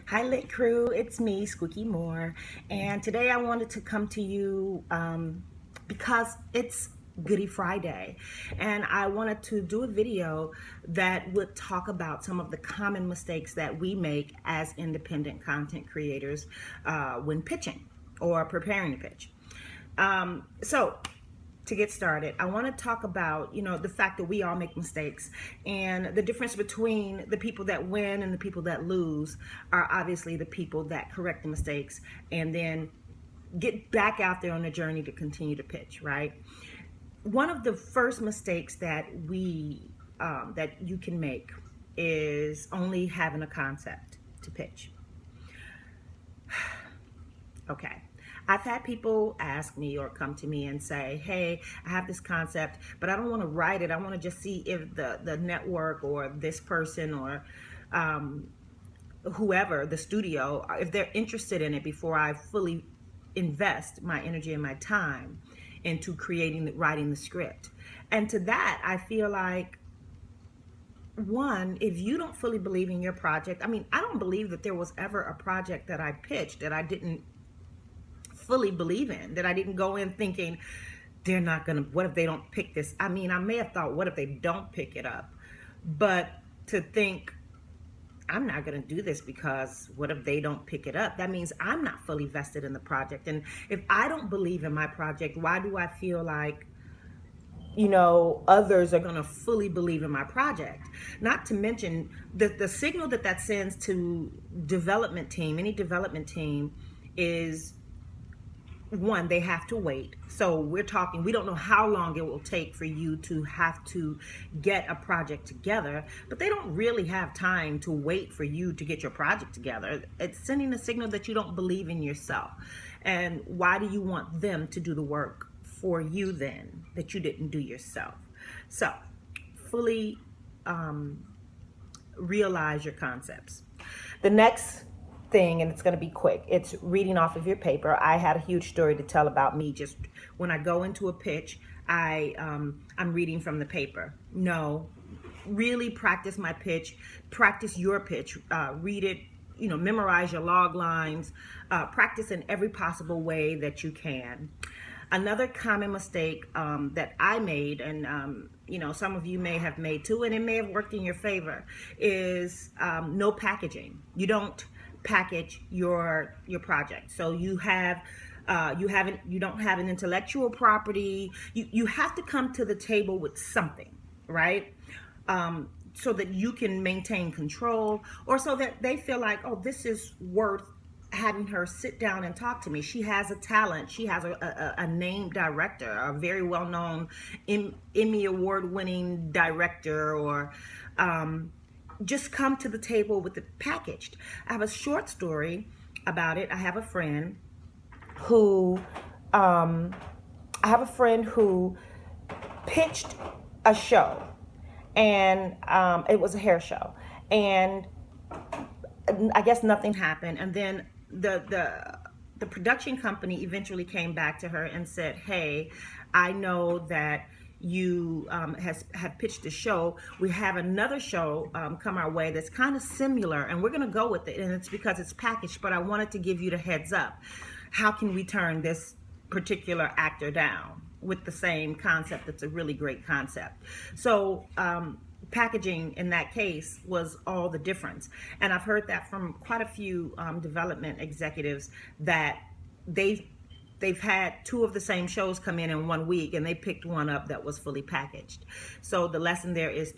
Hi, Lit Crew. It's me, Squeaky Moore. And today I wanted to come to you because it's Goody Friday. And I wanted to do a video that would talk about some of the common mistakes that we make as independent content creators when pitching or preparing to pitch. So to get started, I want to talk about, the fact that we all make mistakes, and the difference between the people that win and the people that lose are obviously the people that correct the mistakes and then get back out there on the journey to continue to pitch, right? One of the first mistakes that that you can make is only having a concept to pitch. Okay. I've had people ask me or come to me and say, hey, I have this concept, but I don't want to write it. I want to just see if the network or this person or whoever, the studio, if they're interested in it before I fully invest my energy and my time into writing the script. And to that, I feel like, one, if you don't fully believe in your project, I don't believe that there was ever a project that I pitched that I didn't fully believe in, that I didn't go in thinking they're not gonna, what if they don't pick this? I may have thought, what if they don't pick it up? But to think, I'm not gonna do this because what if they don't pick it up? That means I'm not fully vested in the project. And if I don't believe in my project, why do I feel like others are going to fully believe in my project? Not to mention the signal that sends to any development team is, one, they have to wait. So we don't know how long it will take for you to have to get a project together, but they don't really have time to wait for you to get your project together. It's sending a signal that you don't believe in yourself. And why do you want them to do the work for you then that you didn't do yourself? So fully realize your concepts. The next thing, and it's going to be quick, it's reading off of your paper. I had a huge story to tell about me. Just when I go into a pitch, I'm reading from the paper. No, really practice my pitch, practice your pitch, read it, memorize your log lines, practice in every possible way that you can. Another common mistake that I made, and some of you may have made too, and it may have worked in your favor, is no packaging. You don't package your project. So you don't have an intellectual property. You have to come to the table with something, right? So that you can maintain control, or so that they feel like, oh, this is worth having her sit down and talk to me. She has a talent. She has a named director, a very well-known Emmy award-winning director, or just come to the table with it packaged. I have a short story about it. I have a friend who pitched a show, and it was a hair show, and I guess nothing happened. And then the production company eventually came back to her and said, hey, I know that you have pitched a show. We have another show come our way that's kind of similar, and we're going to go with it. And it's because it's packaged, but I wanted to give you the heads up. How can we turn this particular actor down with the same concept? That's a really great concept. So packaging in that case was all the difference. And I've heard that from quite a few development executives, that they've had two of the same shows come in 1 week, and they picked one up that was fully packaged. So the lesson there is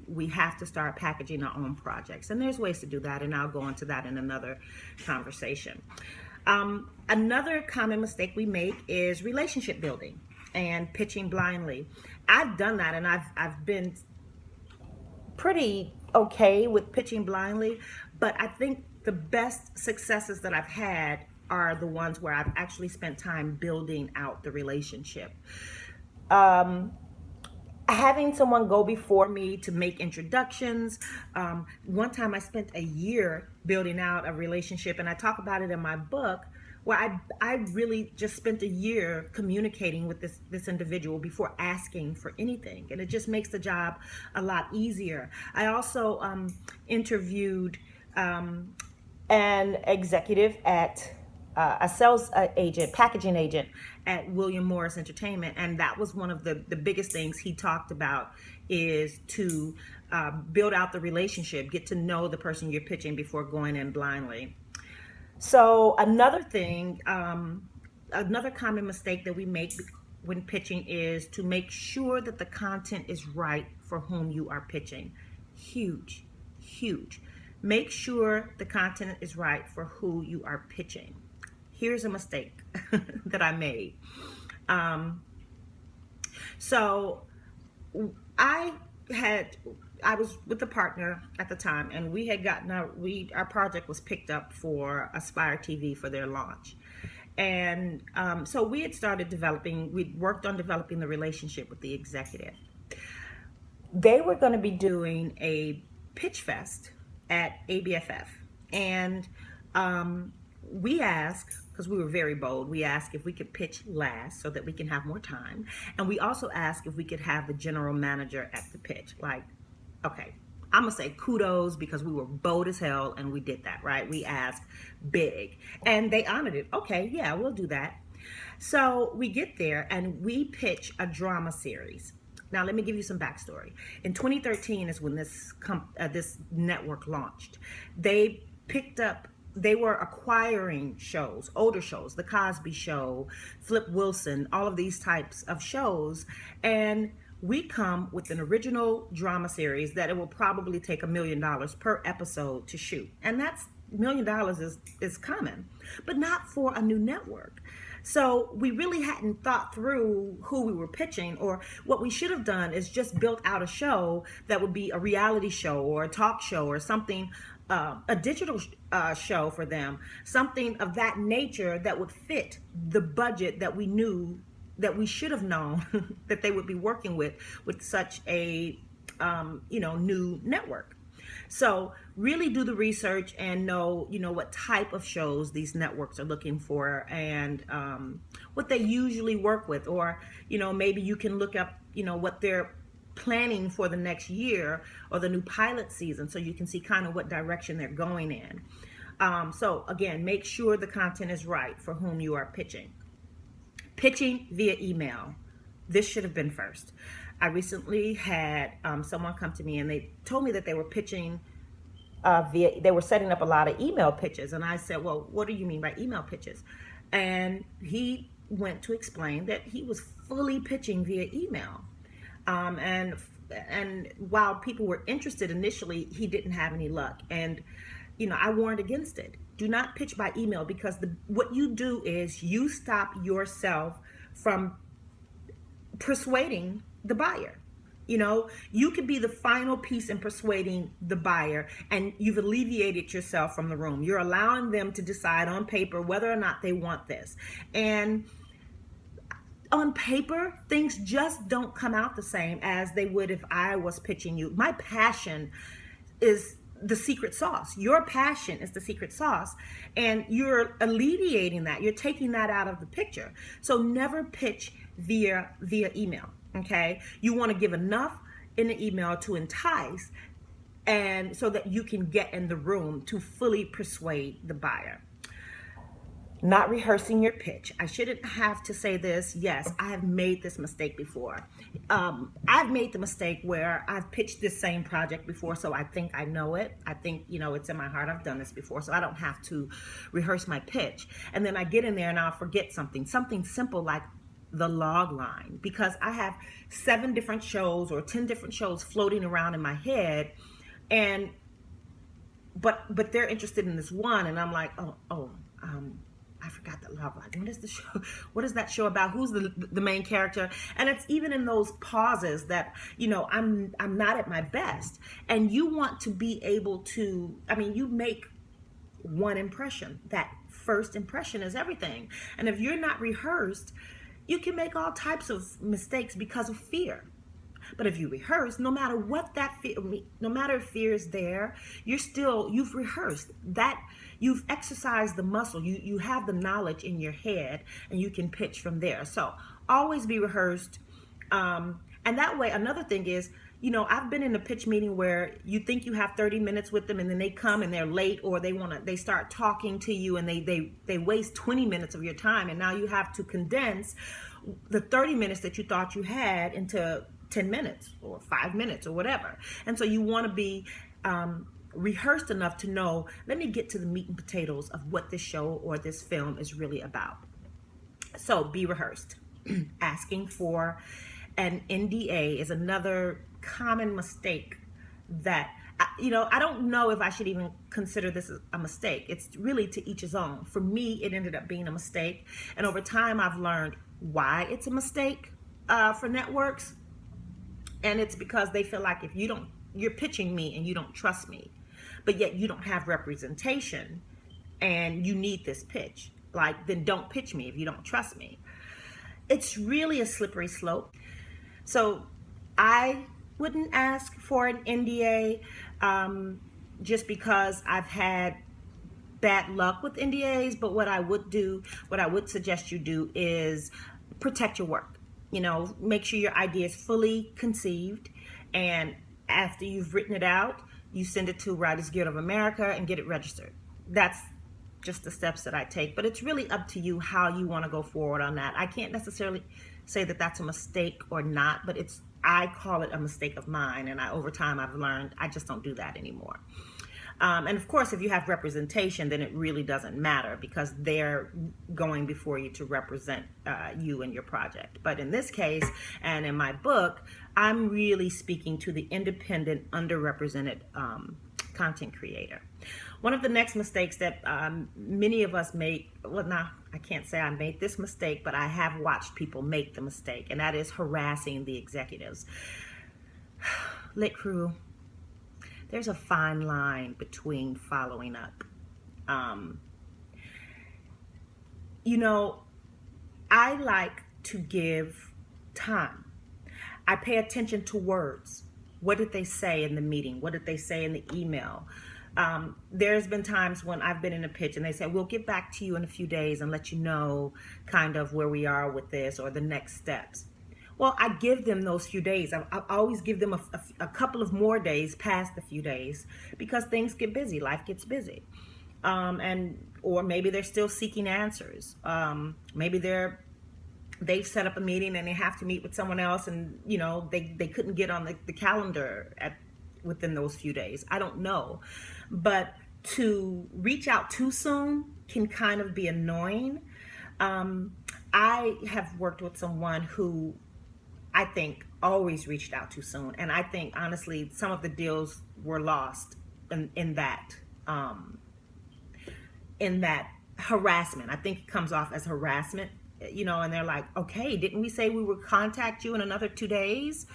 we have to start packaging our own projects. And there's ways to do that, and I'll go into that in another conversation. Another common mistake we make is relationship building and pitching blindly. I've done that, and I've been pretty okay with pitching blindly, but I think the best successes that I've had are the ones where I've actually spent time building out the relationship. Having someone go before me to make introductions. One time I spent a year building out a relationship, and I talk about it in my book, where I really just spent a year communicating with this individual before asking for anything. And it just makes the job a lot easier. I also interviewed an executive at a sales agent, packaging agent at William Morris Entertainment, and that was one of the biggest things he talked about is to build out the relationship, get to know the person you're pitching before going in blindly. So another thing, another common mistake that we make when pitching is to make sure that the content is right for whom you are pitching. Huge, huge. Make sure the content is right for who you are pitching. Here's a mistake that I made. Um, so I had I was with a partner at the time, and we had gotten our project was picked up for Aspire TV for their launch, and so we had started developing. We worked on developing the relationship with the executive. They were going to be doing a pitch fest at ABFF, and we asked, because we were very bold, we asked if we could pitch last so that we can have more time. And we also asked if we could have the general manager at the pitch. Like, okay, I'm gonna say kudos because we were bold as hell and we did that, right? We asked big and they honored it. Okay, yeah, we'll do that. So we get there and we pitch a drama series. Now, let me give you some backstory. In 2013 is when this network launched. They picked up, they were acquiring shows, older shows, The Cosby Show, Flip Wilson, all of these types of shows. And we come with an original drama series that it will probably take $1 million per episode to shoot. And that's $1 million is common, but not for a new network. So we really hadn't thought through who we were pitching, or what we should have done is just built out a show that would be a reality show or a talk show or something, a digital show for them, something of that nature that would fit the budget that we knew that we should have known that they would be working with such a new network. So really do the research and know what type of shows these networks are looking for, and what they usually work with, or maybe you can look up what they're planning for the next year or the new pilot season, so you can see kind of what direction they're going in. So again, make sure the content is right for whom you are pitching. Pitching via email. This should have been first. I recently had someone come to me and they told me that they were pitching they were setting up a lot of email pitches. And I said, well, what do you mean by email pitches? And he went to explain that he was fully pitching via email. And while people were interested initially, he didn't have any luck. And I warned against it. Do not pitch by email, because what you do is you stop yourself from persuading the buyer. You could be the final piece in persuading the buyer, and you've alleviated yourself from the room. You're allowing them to decide on paper whether or not they want this. And on paper, things just don't come out the same as they would if I was pitching you. My passion is the secret sauce. Your passion is the secret sauce, and you're alleviating that. You're taking that out of the picture. So never pitch via email. Okay, you want to give enough in the email to entice, and so that you can get in the room to fully persuade the buyer. Not rehearsing your pitch. I shouldn't have to say this. Yes, I have made this mistake before. I've made the mistake where I've pitched this same project before, so I think I know it. I think, it's in my heart. I've done this before, so I don't have to rehearse my pitch. And then I get in there and I'll forget something simple like the log line, because I have 7 different shows or 10 different shows floating around in my head, and but they're interested in this one, and I'm like, I forgot that log line. What is the show? What is that show about? Who's the main character? And it's even in those pauses that I'm not at my best. And you want to be able to. You make one impression. That first impression is everything. And if you're not rehearsed, you can make all types of mistakes because of fear. But if you rehearse, no matter what no matter if fear is there, you've rehearsed that. You've exercised the muscle. You have the knowledge in your head, and you can pitch from there. So always be rehearsed. And that way, another thing is, I've been in a pitch meeting where you think you have 30 minutes with them, and then they come and they're late, or they start talking to you, and they waste 20 minutes of your time, and now you have to condense the 30 minutes that you thought you had into 10 minutes or 5 minutes or whatever. And so you want to be rehearsed enough to know, let me get to the meat and potatoes of what this show or this film is really about. So be rehearsed. Asking for an NDA is another common mistake that, I don't know if I should even consider this a mistake. It's really to each his own. For me, it ended up being a mistake. And over time, I've learned why it's a mistake for networks. And it's because they feel like if you're pitching me and you don't trust me, but yet you don't have representation and you need this pitch, then don't pitch me if you don't trust me. It's really a slippery slope. So I wouldn't ask for an NDA just because I've had bad luck with NDAs. But what I would suggest you do is protect your work. Make sure your idea is fully conceived, and after you've written it out, you send it to Writers Guild of America and get it registered. That's just the steps that I take, but it's really up to you how you want to go forward on that. I can't necessarily say that that's a mistake or not, but I call it a mistake of mine, and over time I've learned I just don't do that anymore. And of course, if you have representation, then it really doesn't matter because they're going before you to represent you and your project. But in this case, and in my book, I'm really speaking to the independent, underrepresented content creator. One of the next mistakes that many of us make, I can't say I made this mistake, but I have watched people make the mistake, and that is harassing the executives. Lit crew, there's a fine line between following up. I like to give time. I pay attention to words. What did they say in the meeting? What did they say in the email? There's been times when I've been in a pitch and they say, we'll get back to you in a few days and let you know kind of where we are with this or the next steps. Well, I give them those few days. I always give them a couple of more days past the few days because things get busy. Life gets busy. Or maybe they're still seeking answers. Maybe they've set up a meeting and they have to meet with someone else, and they couldn't get on the calendar within those few days. I don't know. But to reach out too soon can kind of be annoying. I have worked with someone who I think always reached out too soon. And I think, honestly, some of the deals were lost in that harassment. I think it comes off as harassment, and they're like, okay, didn't we say we would contact you in another 2 days?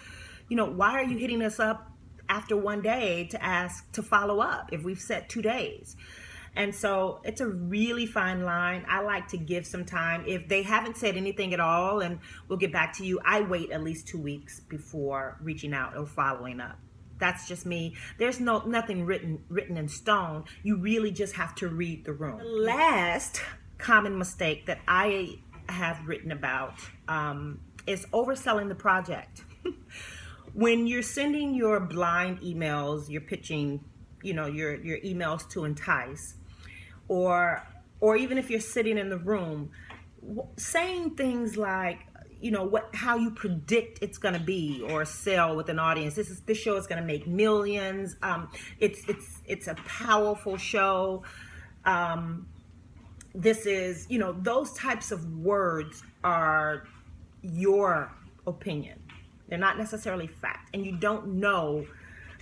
Why are you hitting us up after 1 day to ask to follow up if we've set 2 days? And so it's a really fine line. I like to give some time. If they haven't said anything at all and we'll get back to you, I wait at least 2 weeks before reaching out or following up. That's just me. There's nothing written in stone. You really just have to read the room. The last common mistake that I have written about is overselling the project. When you're sending your blind emails, you're pitching, your emails to entice, or even if you're sitting in the room, saying things like, how you predict it's going to be or sell with an audience. This show is going to make millions. It's a powerful show. This is, those types of words are your opinion. They're not necessarily fact, and you don't know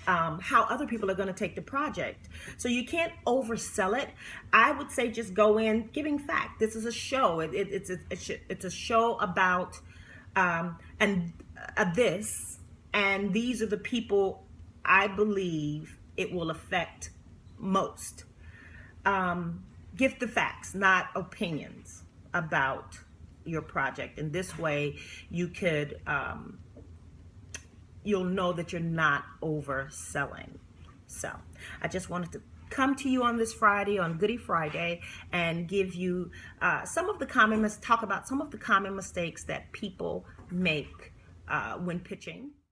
how other people are going to take the project. So you can't oversell it. I would say just go in giving fact. This is a show. It's a show about this, and these are the people I believe it will affect most. Give the facts, not opinions about your project. And this way you could you'll know that you're not overselling. So I just wanted to come to you on this Friday, on Goody Friday, and give you talk about some of the common mistakes that people make when pitching.